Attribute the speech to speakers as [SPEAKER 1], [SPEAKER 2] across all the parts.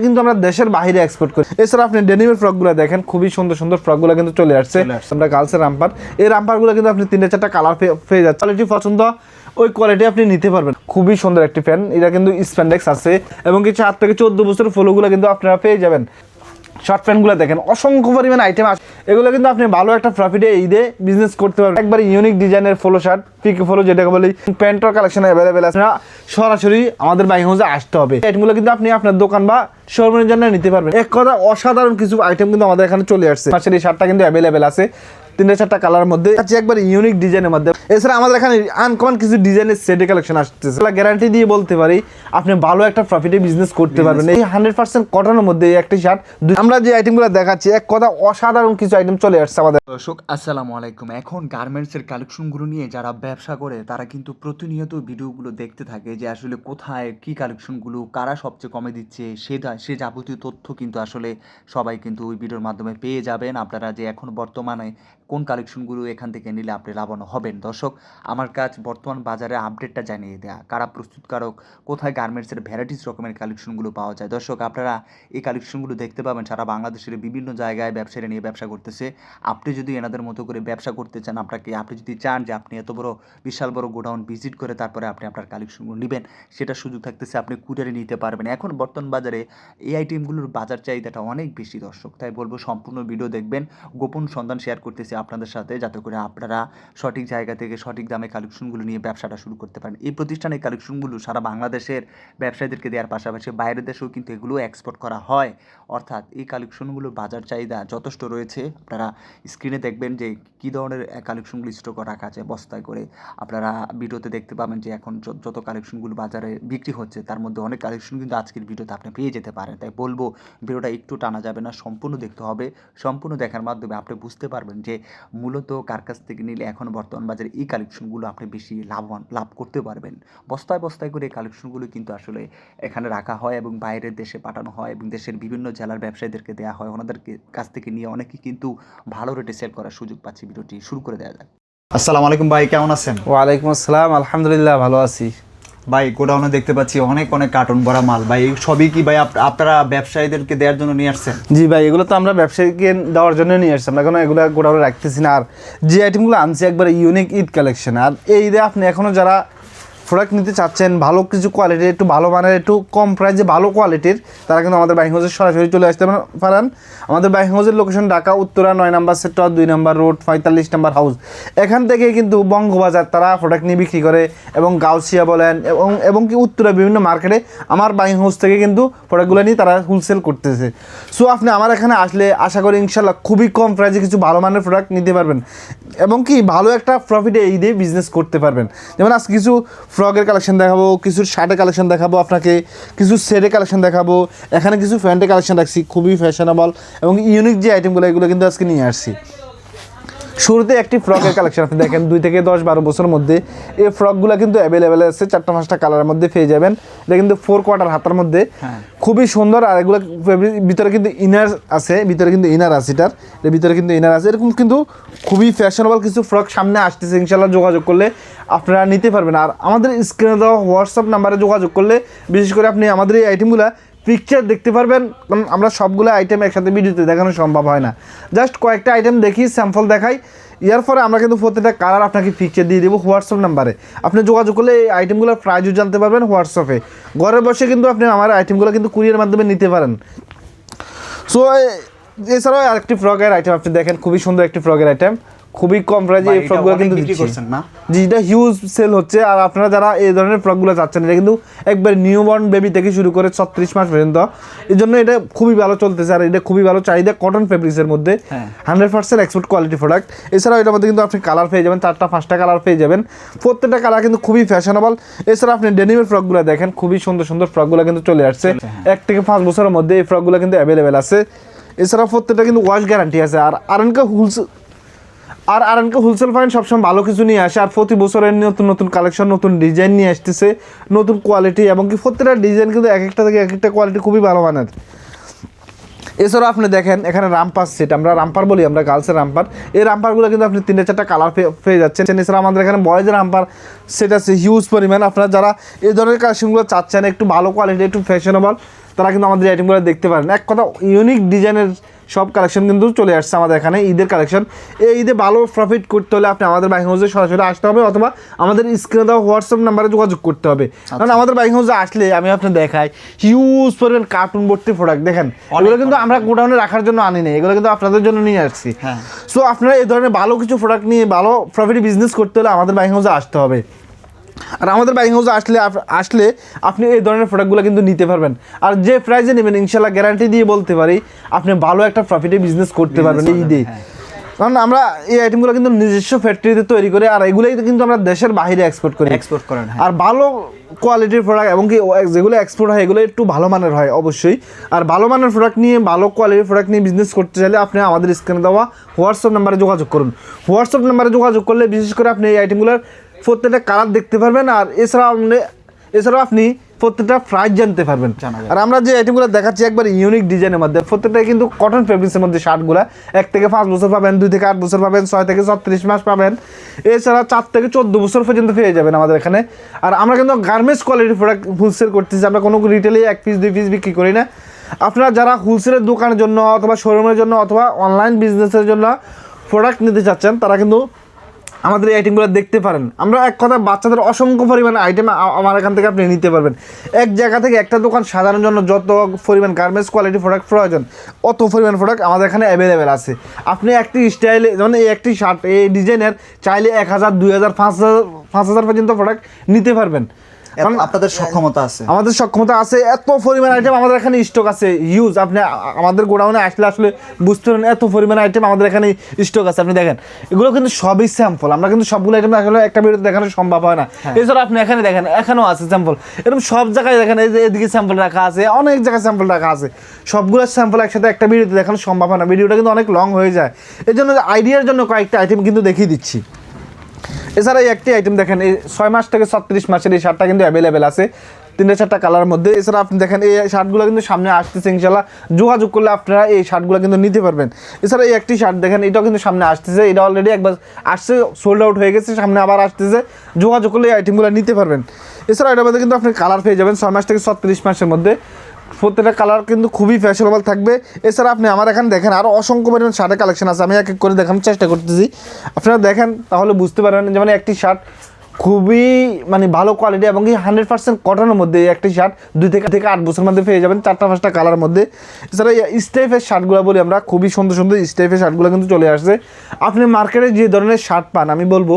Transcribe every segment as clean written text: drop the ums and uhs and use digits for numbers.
[SPEAKER 1] কিন্তু আমরা দেশের বাইরে এক্সপোর্ট করি। এছাড়া আপনি ডেনিমের ফ্রকগুলো দেখেন, খুবই সুন্দর সুন্দর ফ্রকগুলো কিন্তু চলে আসছে। আমরা গার্লসের রামপার, এই রামপারগুলো কিন্তু আপনি 3-4টা কালার পেয়ে যাচ্ছে। কোয়ালিটি পছন্দ ওই কোয়ালিটি আপনি নিতে পারবেন। খুবই সুন্দর একটি ফ্যান, এটা কিন্তু স্প্যান্ডেক্স আছে এবং কি 4 থেকে 14 বছরের ফলোগুলো কিন্তু আপনারা পেয়ে যাবেন। শর্ট প্যান্টগুলো দেখেন, অসংখ্য পরিমাণ আইটেম আছে, এগুলো কিন্তু আপনি ভালো একটা প্রফিটে ঈদে বিজনেস করতে পারবেন। একবার ইউনিক ডিজাইনের ফলো শার্ট, পিকে ফলো যেটাকে বলি, প্যান্টের কালেকশন অ্যাভেলেবেল আছে। সরাসরি আমাদের বাইং হাউসে আসতে হবে। আইটেমগুলো কিন্তু আপনি আপনার দোকান বা শোরুমের জন্য নিতে পারবেন। এক কথা অসাধারণ কিছু আইটেম কিন্তু আমাদের এখানে চলে আসছে। এই শার্টটা কিন্তু অ্যাভেলেবেল আছে 3-4টা কালার মধ্যে আছে, একবার ইউনিক ডিজাইনের মধ্যে। এছাড়া আমাদের এখানে আনকমন কিছু ডিজাইনের সেটের কালেকশন আসতেছে। গ্যারান্টি দিয়ে বলতে পারি আপনি ভালো একটা প্রফিটে বিজনেস করতে পারবেন। এই 100% কটনের মধ্যে একটি শার্ট। আমরা যে আইটেমগুলো দেখাচ্ছি, এক কথা অসাধারণ কিছু আইটেম চলে আসছে আমাদের।
[SPEAKER 2] দর্শক আসসালামু আলাইকুম। এখন গার্মেন্টসের কালেকশনগুলো নিয়ে যারা ব্যবসা করে তারা কিন্তু প্রতিনিয়ত ভিডিওগুলো দেখতে থাকে যে আসলে কোথায় কি কালেকশনগুলো কারা সবচেয়ে কমে দিচ্ছে, সে যাবতীয় তথ্য কিন্তু আসলে সবাই কিন্তু ওই ভিডিওর মাধ্যমে পেয়ে যাবেন আপনারা, যে এখন বর্তমানে কোন কালেকশনগুলো এখান থেকে নিলে আপনি লাভবান হবেন। দর্শক, আমার কাজ বর্তমান বাজারে আপডেটটা জানিয়ে দেওয়া, কারা প্রস্তুতকারক, কোথায় গার্মেন্টসের ভ্যারাইটিস রকমের কালেকশনগুলো পাওয়া যায়। দর্শক, আপনারা এই কালেকশনগুলো দেখতে পাবেন সারা বাংলাদেশের বিভিন্ন জায়গায় ব্যবসায়ীরা নিয়ে ব্যবসা করতেছে। আপনি যদি এনাদের মতো করে ব্যবসা করতে চান, আপনি যদি চান যে আপনি এত বড় বিশাল বড় গোডাউন ভিজিট করে তারপরে আপনি আপনার কালেকশনগুলো নেবেন, সেটা সুযোগ থাকতেছে, আপনি কুরিয়ারে নিতে পারবেন। এখন বর্তমান বাজারে এই আইটেমগুলোর বাজার চাহিদাটা অনেক বেশি দর্শক, তাই বলবো সম্পূর্ণ ভিডিও দেখবেন। গোপন সন্ধান শেয়ার করতেছি আপনাদের সাথে, যাতে করে আপনারা সঠিক জায়গা থেকে সঠিক দামে কালেকশনগুলো নিয়ে ব্যবসাটা শুরু করতে পারেন। এই প্রতিষ্ঠানের কালেকশনগুলো সারা বাংলাদেশের ব্যবসায়ীদেরকে দেওয়ার পাশাপাশি বাইরের দেশেও কিন্তু এগুলো এক্সপোর্ট করা হয়। অর্থাৎ এই কালেকশনগুলোর বাজার চাহিদা যথেষ্ট রয়েছে। আপনারা স্ক্রিনে দেখবেন যে কী ধরনের কালেকশনগুলো স্টক রাখা আছে বস্তায় করে। আপনারা ভিডিওতে দেখতে পাবেন যে এখন যত কালেকশনগুলো বাজারে বিক্রি হচ্ছে তার মধ্যে অনেক কালেকশন কিন্তু আজকের ভিডিওতে আপনি পেয়ে যেতে পারেন। তাই বলবো ভিডিওটা একটু টানা যাবে না, সম্পূর্ণ দেখতে হবে। সম্পূর্ণ দেখার মাধ্যমে আপনি বুঝতে পারবেন যে মূলত কার কাছ থেকে নিলে এখন বর্তমান বাজারে এই কালেকশনগুলো আপনি বেশি লাভ করতে পারবেন। বস্তায় বস্তায় করে এই কালেকশনগুলো কিন্তু আসলে এখানে রাখা হয় এবং বাইরের দেশে পাঠানো হয় এবং দেশের বিভিন্ন জেলার ব্যবসায়ীদেরকে দেওয়া হয়। ওনাদেরকে কাছ থেকে নিয়ে অনেকেই কিন্তু ভালো রেটে সেল করার সুযোগ পাচ্ছি। ভিডিওটি শুরু করে দেওয়া যাক। আসসালামু আলাইকুম ভাই, কেমন আছেন?
[SPEAKER 1] ওয়ালাইকুম আসসালাম, আলহামদুলিল্লাহ ভালো আছি
[SPEAKER 2] ভাই। গোডাউনে দেখতে পাচ্ছি অনেক কার্টন ভরা মাল ভাই, সবই কি ভাই আপনারা ব্যবসায়ীদেরকে দেওয়ার জন্য নিয়ে আসছেন?
[SPEAKER 1] জি ভাই, এগুলো তো আমরা ব্যবসায়ীকে দেওয়ার জন্য নিয়ে আসছি। আমরা এখন এগুলো গোডাউনে রাখতেছি না। আর যে আইটেমগুলো আনছি একবারে ইউনিক ঈদ কালেকশন। আর এই ঈদে আপনি এখনও যারা প্রোডাক্ট নিতে চাচ্ছেন ভালো কিছু কোয়ালিটির, একটু ভালো মানের, একটু কম প্রাইসে ভালো কোয়ালিটির, তারা কিন্তু আমাদের বাইং হাউসে সরাসরি চলে আসতে পারেন। আমাদের বাইং হাউসের লোকেশন ঢাকা উত্তরা 9 নম্বর সেক্টর 2 নম্বর রোড 45 নম্বর হাউস। এখান থেকে কিন্তু বঙ্গবাজার তারা প্রোডাক্ট নিয়ে বিক্রি করে এবং গাউসিয়া বলেন এবং কি উত্তরা বিভিন্ন মার্কেটে আমার বাইং হাউস থেকে কিন্তু প্রোডাক্টগুলো নিয়ে তারা হোলসেল করতেছে। সো আপনি আমার এখানে আসলে আশা করি ইনশাল্লাহ খুবই কম প্রাইসে কিছু ভালো মানের প্রোডাক্ট নিতে পারবেন এবং কি ভালো একটা প্রফিটে এই দিয়ে বিজনেস করতে পারবেন। যেমন আজকে কিছু ফ্রকের কালেকশন দেখাবো, কিছু শার্টের কালেকশন দেখাবো, আপনাকে কিছু সেটের কালেকশন দেখাবো। এখানে কিছু প্যান্টের কালেকশন রাখছি, খুবই ফ্যাশনেবল এবং ইউনিক যে আইটেমগুলো এগুলো কিন্তু আজকে নিয়ে আসছি। শুরুতে একটি ফ্রকের কালেকশন আপনি দেখেন, 2 থেকে 10-12 বছরের মধ্যে এই ফ্রকগুলো কিন্তু অ্যাভেলেবেল আছে। 4-5টা কালারের মধ্যে পেয়ে যাবেন। এটা কিন্তু 4 কোয়ার্টার হাতার মধ্যে, খুবই সুন্দর। আর এগুলো ভিতরে কিন্তু ইনার আছে, এটার ভিতরে কিন্তু ইনার আছে। এরকম কিন্তু খুবই ফ্যাশনেবল কিছু ফ্রক সামনে আসতেছে। ইনশাল্লাহ যোগাযোগ করলে আপনারা নিতে পারবেন। আর আমাদের স্ক্রিনে দেওয়া হোয়াটসঅ্যাপ নাম্বারে যোগাযোগ করলে বিশেষ করে আপনি আমাদের এই আইটেমগুলো পিকচার দেখতে পারবেন, কারণ আমরা সবগুলো আইটেম একসাথে ভিডিওতে দেখানো সম্ভব হয় না। জাস্ট কয়েকটা আইটেম দেখি, স্যাম্পল দেখাই, এর পরে আমরা কিন্তু প্রত্যেকটা কালার আপনাকে পিকচার দিয়ে দেবো হোয়াটসঅ্যাপ নাম্বারে। আপনি যোগাযোগ করলে এই আইটেমগুলোর প্রাইসও জানতে পারবেন হোয়াটসঅ্যাপে। ঘরে বসে কিন্তু আপনি আমার আইটেমগুলো কিন্তু কুরিয়ার মাধ্যমে নিতে পারেন। সো এছাড়াও আরেকটি ফ্রকের আইটেম আপনি দেখেন, খুবই সুন্দর একটি ফ্রকের আইটেম, খুবই কম প্রাইসে এই ফ্রকগুলো কিন্তু বিক্রি করছেন না। জি, এটা হিউজ সেল হচ্ছে। আর আপনারা যারা এই ধরনের ফ্রকগুলো চাচ্ছেন, এটা কিন্তু একবার নিউবর্ন বেবি থেকে শুরু করে 36 মাস পর্যন্ত, এই জন্য এটা খুবই ভালো চলতেছে। আর এটা খুবই ভালো চাহিদা কটন ফেব্রিক্সের মধ্যে, 100% এক্সপোর্ট কোয়ালিটি প্রোডাক্ট। এছাড়াও এটার মধ্যে কিন্তু আপনি কালার পেয়ে যাবেন, 4-5টা কালার পেয়ে যাবেন। প্রত্যেকটা কালার কিন্তু খুবই ফ্যাশনেবল। এছাড়া আপনি ডেনিমের ফ্রকগুলো দেখেন, খুবই সুন্দর সুন্দর ফ্রকগুলো কিন্তু চলে আসছে। 1 থেকে 5 বছরের মধ্যে এই ফ্রকগুলো কিন্তু অ্যাভেলেবেল আছে। এছাড়া প্রত্যেকটা কিন্তু ওয়াশ গ্যারান্টি আছে। আর আরএনকে হোলসেল ফাইন সবসময় ভালো কিছু নিয়ে আসে। আর প্রতি বছরের নতুন নতুন কালেকশন, নতুন ডিজাইন নিয়ে আসতেছে, নতুন কোয়ালিটি এবং কি প্রত্যেকটা ডিজাইন কিন্তু এক একটা থেকে এক একটা কোয়ালিটি খুবই ভালো মানের। এছাড়াও আপনি দেখেন এখানে রামপার সেট, আমরা রামপার বলি, আমরা গার্লসের রামপার। এই রামপারগুলো কিন্তু আপনি 3-4টা কালার পেয়ে যাচ্ছেন। এছাড়া আমাদের এখানে বয়েজের রামপার সেট আছে হিউজ পরিমাণ। আপনারা যারা এই ধরনের কালেকশনগুলো চাচ্ছেন, একটু ভালো কোয়ালিটি, একটু ফ্যাশনেবল, তারা কিন্তু আমাদের আইটেমগুলো দেখতে পারেন। এক কথা ইউনিক ডিজাইনের সব কালেকশন কিন্তু চলে আসছে আমাদের এখানে ঈদের কালেকশন। এই ঈদে ভালো প্রফিট করতে হলে আপনি আমাদের বাইং হাউসে সরাসরি আসতে হবে অথবা আমাদের স্ক্রিনে দেওয়া হোয়াটসঅ্যাপ নাম্বারে যোগাযোগ করতে হবে। কারণ আমাদের বাইং হাউসে আসলে আমি আপনার দেখাই হিউজ পরিমাণ কার্টুন ভর্তি প্রোডাক্ট দেখেন, এগুলো কিন্তু আমরা গোডাউনে রাখার জন্য আনি নাই, এগুলো কিন্তু আপনাদের জন্য নিয়ে আসছি। সো আপনারা এই ধরনের ভালো কিছু প্রোডাক্ট নিয়ে ভালো প্রফিট বিজনেস করতে হলে আমাদের বাইং হাউসে আসতে হবে। আর আমাদের বাইং হাউসে আসলে আপনি এই ধরনের প্রোডাক্টগুলো কিন্তু নিতে পারবেন। আর যে প্রাইসে নেবেন ইনশাল্লাহ গ্যারান্টি দিয়ে বলতে পারি আপনি ভালো একটা প্রফিটে বিজনেস করতে পারবেন এই ঈদে। কারণ আমরা এই আইটেমগুলো কিন্তু নিজস্ব ফ্যাক্টরিতে তৈরি করে আর এগুলোই কিন্তু আমরা দেশের বাইরে এক্সপোর্ট করেন। আর ভালো কোয়ালিটির প্রোডাক্ট এবং কি যেগুলো এক্সপোর্ট হয় এগুলো একটু ভালো মানের হয় অবশ্যই। আর ভালো মানের প্রোডাক্ট নিয়ে ভালো কোয়ালিটির প্রোডাক্ট নিয়ে বিজনেস করতে চাইলে আপনি আমাদের স্ক্রিনে দেওয়া হোয়াটসঅ্যাপ নাম্বারে যোগাযোগ করুন। হোয়াটসঅ্যাপ নাম্বারে যোগাযোগ করলে বিশেষ করে আপনি এই আইটেমগুলোর প্রত্যেকটা কালার দেখতে পারবেন আর এছাড়াও আপনি প্রত্যেকটা প্রাইস জানতে পারবেন। আর আমরা যে আইটেমগুলো দেখাচ্ছি একবার ইউনিক ডিজাইনের মধ্যে, প্রত্যেকটাই কিন্তু কটন ফেব্রিক্সের মধ্যে শার্টগুলো 1 থেকে 5 বছর পাবেন, 2 থেকে 8 বছর পাবেন, 6 থেকে 36 মাস পাবেন, এছাড়া 4 থেকে 14 বছর পর্যন্ত পেয়ে যাবেন আমাদের এখানে। আর আমরা কিন্তু গার্মেন্টস কোয়ালিটির প্রোডাক্ট হোলসেল করতেছি, আমরা কোনো রিটেলে 1 পিস 2 পিস বিক্রি করি না। আপনারা যারা হোলসেলের দোকানের জন্য অথবা শোরুমের জন্য অথবা অনলাইন বিজনেসের জন্য প্রোডাক্ট নিতে চাচ্ছেন তারা কিন্তু আমাদের এই আইটেমগুলো দেখতে পারেন। আমরা এক কথা বাচ্চাদের অসংখ্য পরিমাণে আইটেম আমার এখান থেকে আপনি নিতে পারবেন। এক জায়গা থেকে একটা দোকান সাজানোর জন্য যত পরিমাণ গার্মেন্টস কোয়ালিটি প্রোডাক্ট প্রয়োজন অত পরিমাণ প্রোডাক্ট আমাদের এখানে অ্যাভেলেবেল আছে। আপনি একটি স্টাইলে যেমন এই একটি শার্ট এই ডিজাইনের চাইলে 1000, 2000, 5000 পর্যন্ত প্রোডাক্ট নিতে পারবেন। কারণ
[SPEAKER 2] আপনাদের সক্ষমতা আছে,
[SPEAKER 1] আমাদের সক্ষমতা আছে, এত পরিমাণ আইটেম আমাদের এখানে স্টক আছে হিউজ। আপনি আমাদের গোডাউনে আসলে বুঝতে পারেন এত পরিমাণ আইটেম আমাদের এখানে স্টক আছে। আপনি দেখেন এগুলো কিন্তু সবই স্যাম্পল, আমরা কিন্তু সবগুলো আইটেম আসলে একটা ভিডিওতে দেখানো সম্ভব হয় না। এছাড়া আপনি এখানে দেখেন এখানেও আছে স্যাম্পল, এরকম সব জায়গায় দেখেন এই যে এদিকে স্যাম্পল রাখা আছে, অনেক জায়গায় স্যাম্পল রাখা আছে। সবগুলো স্যাম্পল একসাথে একটা ভিডিওতে দেখানো সম্ভব হয় না, ভিডিওটা কিন্তু অনেক লং হয়ে যায়। এই জন্য আইডিয়ার জন্য কয়েকটা আইটেম কিন্তু দেখিয়ে দিচ্ছি। এছাড়া এই একটি আইটেম দেখেন এই 6 মাস থেকে 36 মাসের এই শার্টটা কিন্তু অ্যাভেলেবেল আছে 3-4টা কালারের মধ্যে। এছাড়া আপনি দেখেন এই শার্টগুলো কিন্তু সামনে আসতেছে, ইনশাল্লাহ যোগাযোগ করলে আপনারা এই শার্টগুলো কিন্তু নিতে পারবেন। এছাড়া এই একটি শার্ট দেখেন এটাও কিন্তু সামনে আসতেছে, এটা অলরেডি একবার আসছে সোল্ড আউট হয়ে গেছে, সামনে আবার আসতেছে, যোগাযোগ করলে এই আইটেমগুলো নিতে পারবেন। এছাড়া এটার মধ্যে কিন্তু আপনি কালার পেয়ে যাবেন 6 মাস থেকে 36 মাসের মধ্যে, প্রত্যেকটা কালার কিন্তু খুবই ফ্যাশনেবল থাকবে। এছাড়া আপনি আমার এখানে দেখেন আরও অসংখ্য পরিমাণ শার্টের কালেকশন আছে, আমি এক এক করে দেখানোর চেষ্টা করতেছি, আপনারা দেখেন তাহলে বুঝতে পারবেন। যেমন একটি শার্ট খুবই মানে ভালো কোয়ালিটি এবং কি 100% কটনের মধ্যে একটি শার্ট 2 থেকে 8 বছরের মধ্যে পেয়ে যাবেন 4-5টা কালার মধ্যে। এছাড়া স্টেফের শার্টগুলো বলি আমরা, খুবই সুন্দর সুন্দর স্টেফের শার্টগুলো কিন্তু চলে আসছে। আপনি মার্কেটে যে ধরনের শার্ট পান আমি বলবো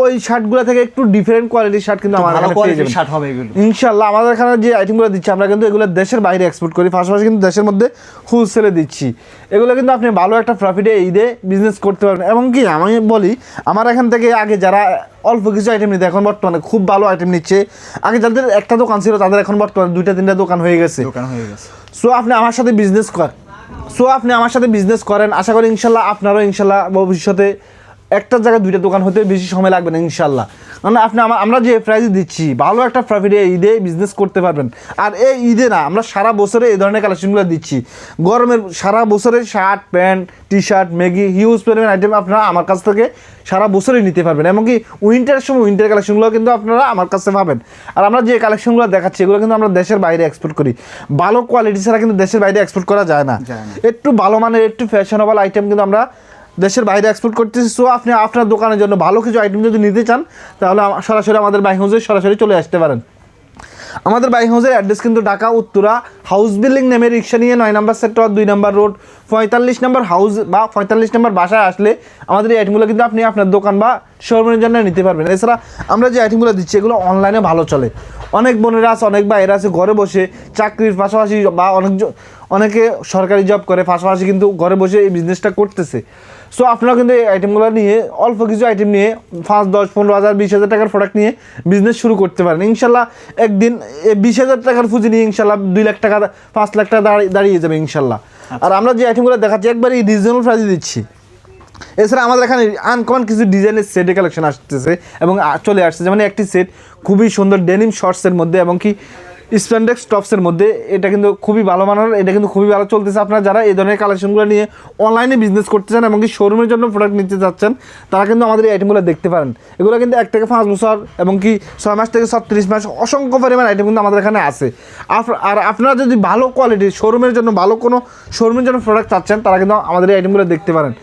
[SPEAKER 1] ওই শার্টগুলো থেকে একটু ডিফারেন্ট কোয়ালিটির শার্ট কিন্তু আমার এখানে পেয়ে যাবেন
[SPEAKER 2] শার্ট হবে এগুলো
[SPEAKER 1] ইনশাআল্লাহ। আমাদের এখানে যে আইটেমগুলো দিচ্ছি আমরা কিন্তু এগুলো দেশের বাইরে এক্সপোর্ট করি, পাশাপাশি কিন্তু দেশের মধ্যে হোলসেলে দিচ্ছি। এগুলো কিন্তু আপনি ভালো একটা প্রফিটে ঈদে বিজনেস করতে পারবেন। এবং কি আমি বলি আমার এখান থেকে আগে যারা অল্প কিছু আইটেম নিতে এখন বর্তমানে খুব ভালো আইটেম নিচ্ছে, আগে যাদের একটা দোকান ছিল তাদের এখন বর্তমানে 2-3টা দোকান হয়ে গেছে। সো আপনি আমার সাথে বিজনেস করেন, আশা করি ইনশাল্লাহ আপনারও ইনশাল্লাহ ভবিষ্যতে একটা জায়গায় 2টা দোকান হতে বেশি সময় লাগবে না ইনশাল্লাহ। মানে আপনি আমরা যে প্রাইস দিচ্ছি ভালো একটা প্রফিটে ঈদে বিজনেস করতে পারবেন। আর এই ঈদে না আমরা সারা বছরে এই ধরনের কালেকশনগুলো দিচ্ছি, গরমের সারা বছরে shirt pant T shirt Maggi huge পরিমাণ আইটেম আপনারা আমার কাছ থেকে সারা বছরই নিতে পারবেন। এমনকি উইন্টারের সময় উইন্টার কালেকশনগুলো কিন্তু আপনারা আমার কাছে পাবেন। আর আমরা যে কালেকশনগুলো দেখাচ্ছি এগুলো কিন্তু আমরা দেশের বাইরে এক্সপোর্ট করি, ভালো কোয়ালিটি ছাড়া কিন্তু দেশের বাইরে এক্সপোর্ট করা যায় না। একটু ভালো মানের একটু ফ্যাশনেবল আইটেম কিন্তু আমরা দেশের বাইরে এক্সপোর্ট করতেছি। সো আপনি আপনার দোকানের জন্য ভালো কিছু আইটেম যদি নিতে চান তাহলে সরাসরি আমাদের বাইং হাউসে সরাসরি চলে আসতে পারেন। আমাদের বাইং হাউসের অ্যাড্রেস কিন্তু ঢাকা উত্তরা হাউস বিল্ডিং নেমে রিক্সা নিয়ে 9 নম্বর সেক্টর 2 নম্বর রোড 45 নম্বর হাউস বা 45 নম্বর বাসায় আসলে আমাদের এই আইটেমগুলো কিন্তু আপনি আপনার দোকান বা শোরুমের জন্য নিতে পারবেন। এছাড়া আমরা যে আইটেমগুলো দিচ্ছি এগুলো অনলাইনে ভালো চলে, অনেক বোনেরা আছে অনেক ভাইয়েরা আছে ঘরে বসে চাকরির পাশাপাশি বা অনেকে সরকারি জব করে পাশাপাশি কিন্তু ঘরে বসে এই বিজনেসটা করতেছে। সো আপনারা কিন্তু এই আইটেমগুলো নিয়ে অল্প কিছু আইটেম নিয়ে 5, 10, 15,000, 20,000 টাকার প্রোডাক্ট নিয়ে বিজনেস শুরু করতে পারেন ইনশাল্লাহ। একদিন 20,000 টাকার পুঁজি নিয়ে ইনশাল্লাহ 2 লাখ টাকা 5 লাখ টাকা দাঁড়িয়ে যাবে ইনশাল্লাহ। আর আমরা যে আইটেমগুলো দেখাচ্ছি একবারই রিজনেবল প্রাইসে দিচ্ছি। এছাড়া আমাদের এখানে আনকমন কিছু ডিজাইনের সেটের কালেকশন আসতেছে এবং চলে আসছে, যেমন একটি সেট খুবই সুন্দর ডেনিম শর্টসের মধ্যে এবং কি স্প্যান্ডেক্স টপসের মধ্যে এটা কিন্তু খুবই ভালো মানের, এটা কিন্তু খুবই ভালো চলতেছে। আপনারা যারা এই ধরনের কালেকশনগুলো নিয়ে অনলাইনে বিজনেস করতে চান এবং কি শোরুমের জন্য প্রোডাক্ট নিতে চাচ্ছেন, তারা কিন্তু আমাদের এই আইটেমগুলো দেখতে পারেন। এগুলো কিন্তু 1 থেকে 5 বছর এবং কি 6 মাস থেকে 36 মাস অসংখ্য পরিমাণ আইটেম কিন্তু আমাদের এখানে আছে। আর আপনারা যদি ভালো কোয়ালিটির শোরুমের জন্য ভালো কোনো শোরুমের জন্য প্রোডাক্ট চাচ্ছেন, তারা কিন্তু আমাদের এই আইটেমগুলো দেখতে পারেন।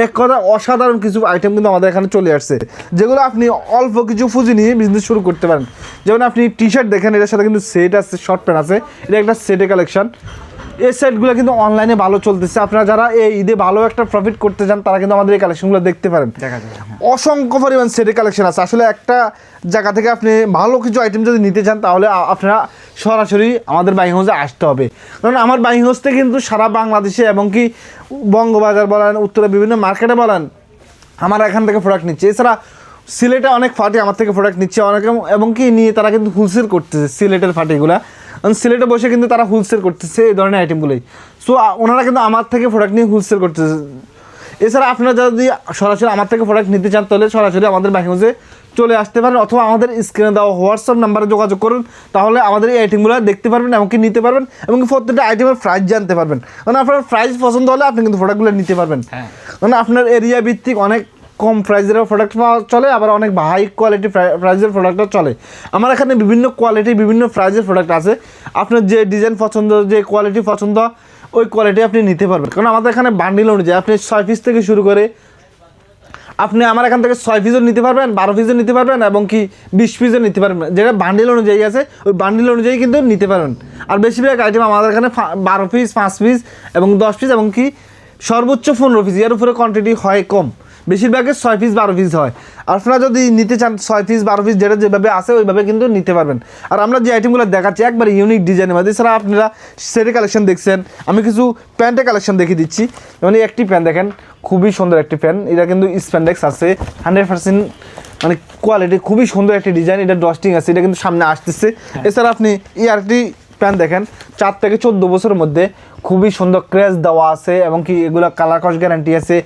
[SPEAKER 1] এক কথা অসাধারণ কিছু আইটেম কিন্তু আমাদের এখানে চলে আসছে, যেগুলো আপনি অল্প কিছু পুঁজি নিয়ে বিজনেস শুরু করতে পারেন। যেমন আপনি টি শার্ট দেখেন, এটার সাথে কিন্তু সেট আছে, শর্ট প্যান্ট আছে, এটা একটা সেটের কালেকশন। এই সেটগুলো কিন্তু অনলাইনে ভালো চলতেছে। আপনারা যারা এই ঈদে ভালো একটা প্রফিট করতে চান, তারা কিন্তু আমাদের এই কালেকশনগুলো দেখতে পারেন।
[SPEAKER 2] দেখা যায়
[SPEAKER 1] অসংখ্য পরিমাণ সেটের কালেকশন আছে। আসলে একটা জায়গা থেকে আপনি ভালো কিছু আইটেম যদি নিতে চান, তাহলে আপনারা সরাসরি আমাদের বাইং হাউসে আসতে হবে। কারণ আমার বাইং হাউস থেকে কিন্তু সারা বাংলাদেশে এবং কি বঙ্গবাজার বলেন, উত্তরে বিভিন্ন মার্কেটে বলেন, আমার এখান থেকে প্রোডাক্ট নিচ্ছে। এছাড়া সিলেটে অনেক ফাটি আমার থেকে প্রোডাক্ট নিচ্ছে অনেকে, এবং কি নিয়ে তারা কিন্তু হোলসেল করতেছে সিলেটের ফাটিগুলা। কারণ সিলেটে বসে কিন্তু তারা হোলসেল করতেছে এই ধরনের আইটেমগুলোই। সো ওনারা কিন্তু আমার থেকে প্রোডাক্ট নিয়ে হোলসেল করতেছে। এছাড়া আপনারা যদি সরাসরি আমার থেকে প্রোডাক্ট নিতে চান, তাহলে সরাসরি আমাদের বাইং হাউসে চলে আসতে পারেন, অথবা আমাদের স্ক্রিনে দেওয়া হোয়াটসঅ্যাপ নাম্বারে যোগাযোগ করুন। তাহলে আমাদের এই আইটেমগুলো দেখতে পারবেন, এমনকি নিতে পারবেন, এবং প্রত্যেকটা আইটেমের প্রাইস জানতে পারবেন। কারণ আপনার প্রাইস পছন্দ হলে আপনি কিন্তু প্রোডাক্টগুলো নিতে পারবেন। কারণ আপনার এরিয়া ভিত্তিক অনেক কম প্রাইসেরও প্রোডাক্ট পাওয়া চলে, আবার অনেক হাই কোয়ালিটি প্রাইসের প্রোডাক্টও চলে। আমার এখানে বিভিন্ন কোয়ালিটি বিভিন্ন প্রাইসের প্রোডাক্ট আছে। আপনার যে ডিজাইন পছন্দ, যে কোয়ালিটি পছন্দ, ওই কোয়ালিটি আপনি নিতে পারবেন। কারণ আমাদের এখানে বান্ডিল অনুযায়ী আপনি 6 পিস থেকে শুরু করে আপনি আমার এখান থেকে 6 পিসও নিতে পারবেন, 12 পিসও নিতে পারবেন, এবং কি 20 পিসও নিতে পারবেন। যেটা বান্ডিল অনুযায়ী আছে, ওই বান্ডিল অনুযায়ী কিন্তু নিতে পারবেন। আর বেশিরভাগ আইটেম আমাদের এখানে 12 পিস, 5 পিস এবং 10 পিস, এবং কি সর্বোচ্চ 15 পিস, এর উপরে কোয়ান্টিটি হয় কম। বেশিরভাগে 6 পিস 12 পিস হয়। আপনারা যদি নিতে চান 6 পিস 12 পিস, যেটা যেভাবে আছে ওইভাবে কিন্তু নিতে পারবেন। আর আমরা যে আইটেমগুলো দেখাচ্ছি একবার ইউনিক ডিজাইনের মধ্যে। এছাড়া আপনারা সেটের কালেকশন দেখছেন, আমি কিছু প্যান্টের কালেকশন দেখিয়ে দিচ্ছি। যেমন একটি প্যান্ট দেখেন, খুবই সুন্দর একটি প্যান্ট। এটা কিন্তু স্প্যান্ডেক্স আছে 100%, মানে কোয়ালিটি খুবই সুন্দর একটি ডিজাইন। এটা ডস্টিং আছে, এটা কিন্তু সামনে আসতেছে। এছাড়া আপনি আরেকটি প্যান্ট দেখেন, 4 থেকে 14 বছরের মধ্যে, খুবই সুন্দর ক্র্যাশ দেওয়া আছে, এবং কি এগুলো কালার কস গ্যারান্টি আছে,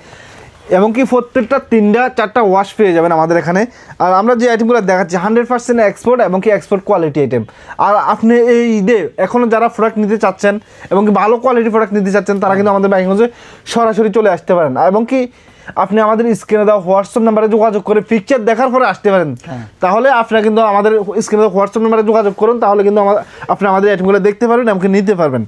[SPEAKER 1] এবং কি প্রত্যেকটা 3-4টা ওয়াশ পেয়ে যাবেন আমাদের এখানে। আর আমরা যে আইটেমগুলো দেখাচ্ছি 100% এক্সপোর্ট, এবং কি এক্সপোর্ট কোয়ালিটি আইটেম। আর আপনি এই ঈদে এখনও যারা প্রোডাক্ট নিতে চাচ্ছেন এবং কি ভালো কোয়ালিটি প্রোডাক্ট নিতে চাচ্ছেন, তারা কিন্তু আমাদের বাইং হাউসে সরাসরি চলে আসতে পারেন। এবং কি আপনি আমাদের স্ক্রিনে দেওয়া হোয়াটসঅ্যাপ নাম্বারে যোগাযোগ করে পিকচার দেখার পরে আসতে পারেন। তাহলে আপনারা কিন্তু আমাদের স্ক্রিনে দেওয়া হোয়াটসঅ্যাপ নাম্বারে যোগাযোগ করুন, তাহলে কিন্তু আপনি আমাদের আইটেমগুলো দেখতে পারবেন এবং নিতে পারবেন।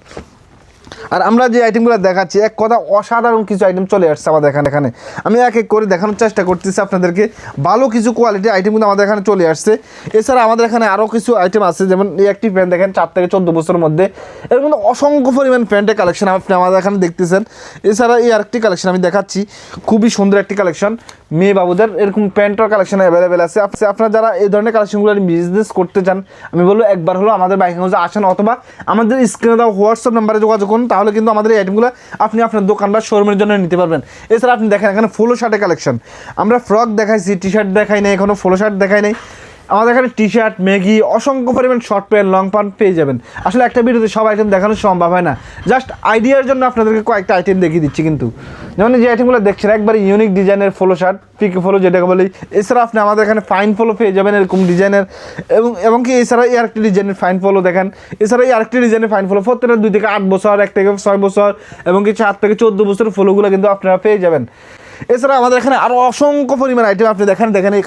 [SPEAKER 1] আর আমরা যে আইটেমগুলো দেখাচ্ছি, এক কথা অসাধারণ কিছু আইটেম চলে আসছে আমাদের এখানে। আমি এক এক করে দেখানোর চেষ্টা করতেছি আপনাদেরকে। ভালো কিছু কোয়ালিটির আইটেম কিন্তু আমাদের এখানে চলে আসছে। এছাড়া আমাদের এখানে আরও কিছু আইটেম আছে, যেমন এই একটি প্যান্ট দেখেন 4 থেকে 14 বছরের মধ্যে, এর মধ্যে অসংখ্য পরিমাণ প্যান্টের কালেকশন আপনি আমাদের এখানে দেখতেছেন। এছাড়া এই আরেকটি কালেকশন আমি দেখাচ্ছি, খুবই সুন্দর একটি কালেকশন, মেয়ে বাবুদের এরকম প্যান্টের কালেকশন অ্যাভেলেবেল আছে। আপনারা যারা এই ধরনের কালেকশনগুলো বিজনেস করতে চান, আমি বলবো একবার হলো আমাদের বাইং হাউসে আসেন, অথবা আমাদের স্ক্রিনে দেওয়া হোয়াটসঅ্যাপ নাম্বারে যোগাযোগ করুন। তাহলে কিন্তু আমাদের এই আইটেমগুলো আপনি আপনার দোকান বা শোরুমের জন্য নিতে পারবেন। এছাড়া আপনি দেখেন এখানে ফলো শার্টের কালেকশন, আমরা ফ্রক দেখাইছি, টি শার্ট দেখাই নাই, এখনও ফলো শার্ট দেখাই নাই। আমাদের এখানে টি শার্ট, ম্যাগি, অসংখ্য পরিমাণ শর্ট প্যান্ট, লং প্যান্ট পেয়ে যাবেন। আসলে একটা ভিডিওতে সব আইটেম দেখানো সম্ভব হয় না, জাস্ট আইডিয়ার জন্য আপনাদেরকে কয়েকটা আইটেম দেখিয়ে দিচ্ছি। কিন্তু যেমন যে আইটেমগুলো দেখছেন একবার ইউনিক ডিজাইনের ফলো শার্ট, পিকে ফলো যেটাকে বলি। এছাড়া আপনি আমাদের এখানে ফাইন ফলো পেয়ে যাবেন এরকম ডিজাইনের, এবং কি এছাড়া এই আরেকটি ডিজাইনের ফাইন ফলো দেখেন। এছাড়া এই আরেকটি ডিজাইনের ফাইন ফলো প্রত্যেকটা 2 থেকে 8 বছর, 1 থেকে 6 বছর, এবং কি 4 থেকে 14 বছরের ফলোগুলো কিন্তু আপনারা পেয়ে যাবেন। এছাড়া আমাদের এখানে আরও অসংখ্য পরিমাণ আইটেম আপনি দেখেন এই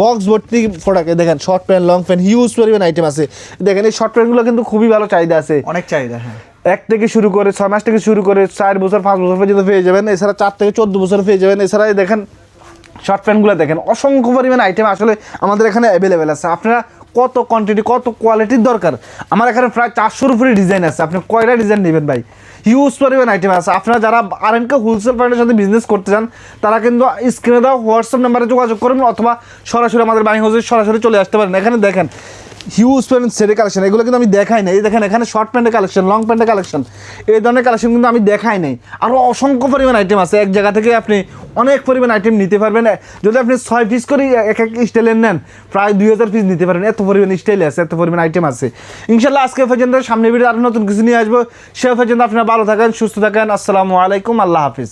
[SPEAKER 1] বক্স ভর্তি প্রোডাক্ট দেখেন, short pant, long pant, huge পরিমাণ আইটেম আছে। দেখেন এই শর্ট প্যান্টগুলো কিন্তু খুবই ভালো চাহিদা আছে,
[SPEAKER 2] অনেক চাহিদা। হ্যাঁ,
[SPEAKER 1] 1 থেকে শুরু করে 6 মাস থেকে শুরু করে 4 বছর 5 বছর পর্যন্ত পেয়ে যাবেন। এছাড়া 4 থেকে 14 বছর পেয়ে যাবেন। এছাড়া দেখেন শর্ট প্যান্টগুলো দেখেন, অসংখ্য পরিমাণ আইটেম আসলে আমাদের এখানে অ্যাভেলেবেল আছে। আপনারা কত কোয়ান্টিটি কত কোয়ালিটির দরকার, আমার এখানে প্রায় 400-র উপরে ডিজাইন আছে। আপনি কয়টা ডিজাইন নেবেন ভাই, হিউজ পরিমাণ আইটেম আছে। আপনারা যারা আরএনকে হোলসেল পয়েন্টের সাথে বিজনেস করতে চান, তারা কিন্তু স্ক্রিনে দেওয়া হোয়াটসঅ্যাপ নাম্বারে যোগাযোগ করুন, অথবা সরাসরি আমাদের বাইং হাউসে সরাসরি চলে আসতে পারেন। এখানে দেখেন হিউজ প্যান্ট সেটের কালেকশন, এগুলো কিন্তু আমি দেখাই নাই। এই দেখেন এখানে শর্ট প্যান্টের কালেকশন, লং প্যান্টের কালেকশন, এই ধরনের কালেকশন কিন্তু আমি দেখাই নাই। আরও অসংখ্য পরিমাণ আইটেম আছে, এক জায়গা থেকে আপনি অনেক পরিমাণ আইটেম নিতে পারবেন। যদি আপনি 6 পিস করে এক এক স্টাইলের নেন, প্রায় 2000 পিস নিতে পারেন। এত পরিমাণ স্টাইল আছে, এত পরিমাণ আইটেম আছে। ইনশাল্লাহ আজকে পর্যন্ত, সামনে ভিডিও আরও নতুন কিছু নিয়ে আসবো। সে পর্যন্ত আপনারা ভালো থাকেন, সুস্থ থাকেন। আসসালামু আলাইকুম, আল্লাহ হাফিজ।